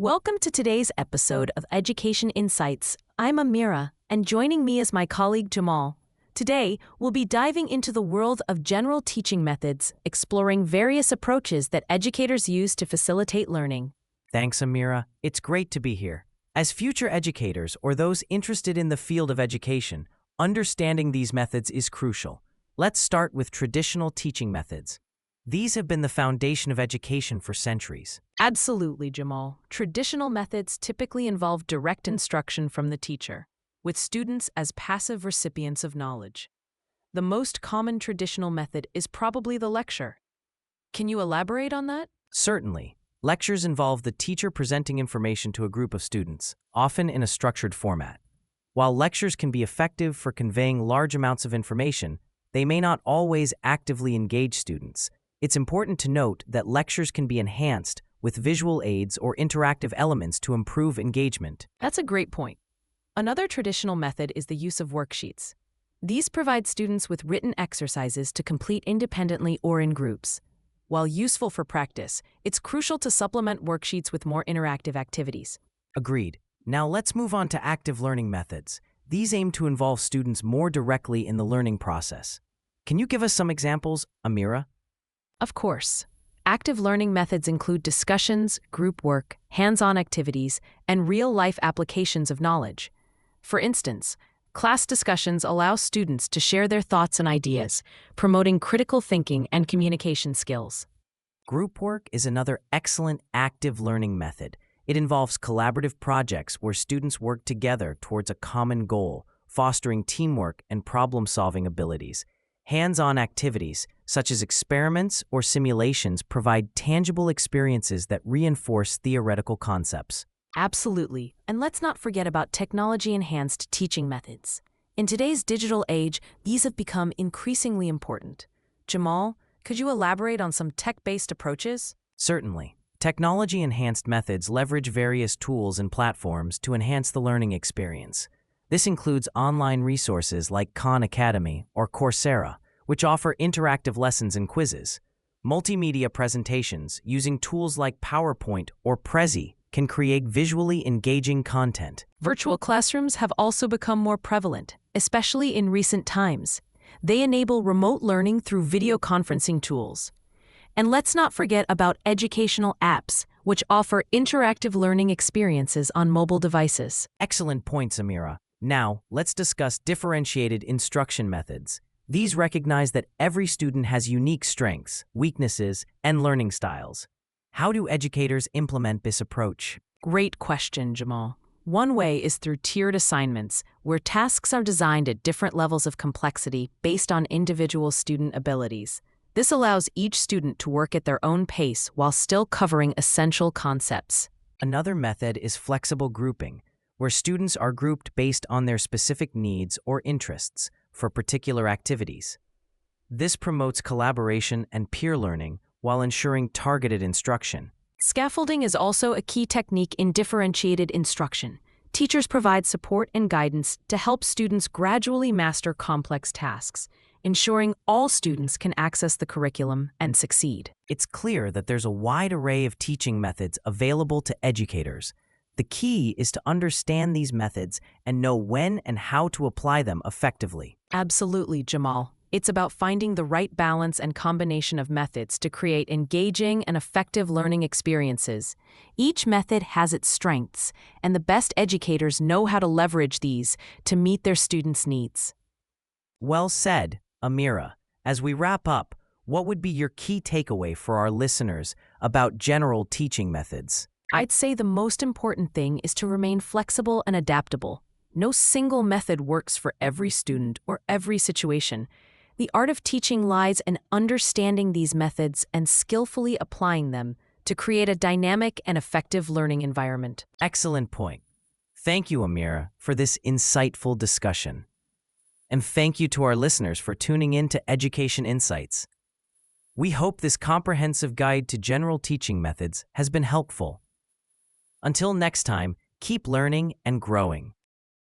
Welcome to today's episode of Education Insights. I'm Amira, and joining me is my colleague Jamal. Today, we'll be diving into the world of general teaching methods, exploring various approaches that educators use to facilitate learning. Thanks, Amira. It's great to be here. As future educators or those interested in the field of education, understanding these methods is crucial. Let's start with traditional teaching methods. These have been the foundation of education for centuries. Absolutely, Jamal. Traditional methods typically involve direct instruction from the teacher, with students as passive recipients of knowledge. The most common traditional method is probably the lecture. Can you elaborate on that? Certainly. Lectures involve the teacher presenting information to a group of students, often in a structured format. While lectures can be effective for conveying large amounts of information, they may not always actively engage students. It's important to note that lectures can be enhanced with visual aids or interactive elements to improve engagement. That's a great point. Another traditional method is the use of worksheets. These provide students with written exercises to complete independently or in groups. While useful for practice, it's crucial to supplement worksheets with more interactive activities. Agreed. Now let's move on to active learning methods. These aim to involve students more directly in the learning process. Can you give us some examples, Amira? Of course. Active learning methods include discussions, group work, hands-on activities, and real-life applications of knowledge. For instance, class discussions allow students to share their thoughts and ideas, promoting critical thinking and communication skills. Group work is another excellent active learning method. It involves collaborative projects where students work together towards a common goal, fostering teamwork and problem-solving abilities. Hands-on activities, such as experiments or simulations, provide tangible experiences that reinforce theoretical concepts. Absolutely. And let's not forget about technology-enhanced teaching methods. In today's digital age, these have become increasingly important. Jamal, could you elaborate on some tech-based approaches? Certainly. Technology-enhanced methods leverage various tools and platforms to enhance the learning experience. This includes online resources like Khan Academy or Coursera, which offer interactive lessons and quizzes. Multimedia presentations using tools like PowerPoint or Prezi can create visually engaging content. Virtual classrooms have also become more prevalent, especially in recent times. They enable remote learning through video conferencing tools. And let's not forget about educational apps, which offer interactive learning experiences on mobile devices. Excellent points, Amira. Now, let's discuss differentiated instruction methods. These recognize that every student has unique strengths, weaknesses, and learning styles. How do educators implement this approach? Great question, Jamal. One way is through tiered assignments, where tasks are designed at different levels of complexity based on individual student abilities. This allows each student to work at their own pace while still covering essential concepts. Another method is flexible grouping, where students are grouped based on their specific needs or interests for particular activities. This promotes collaboration and peer learning while ensuring targeted instruction. Scaffolding is also a key technique in differentiated instruction. Teachers provide support and guidance to help students gradually master complex tasks, ensuring all students can access the curriculum and succeed. It's clear that there's a wide array of teaching methods available to educators. The key is to understand these methods and know when and how to apply them effectively. Absolutely, Jamal. It's about finding the right balance and combination of methods to create engaging and effective learning experiences. Each method has its strengths, and the best educators know how to leverage these to meet their students' needs. Well said, Amira. As we wrap up, what would be your key takeaway for our listeners about general teaching methods? I'd say the most important thing is to remain flexible and adaptable. No single method works for every student or every situation. The art of teaching lies in understanding these methods and skillfully applying them to create a dynamic and effective learning environment. Excellent point. Thank you, Amira, for this insightful discussion. And thank you to our listeners for tuning in to Education Insights. We hope this comprehensive guide to general teaching methods has been helpful. Until next time, keep learning and growing.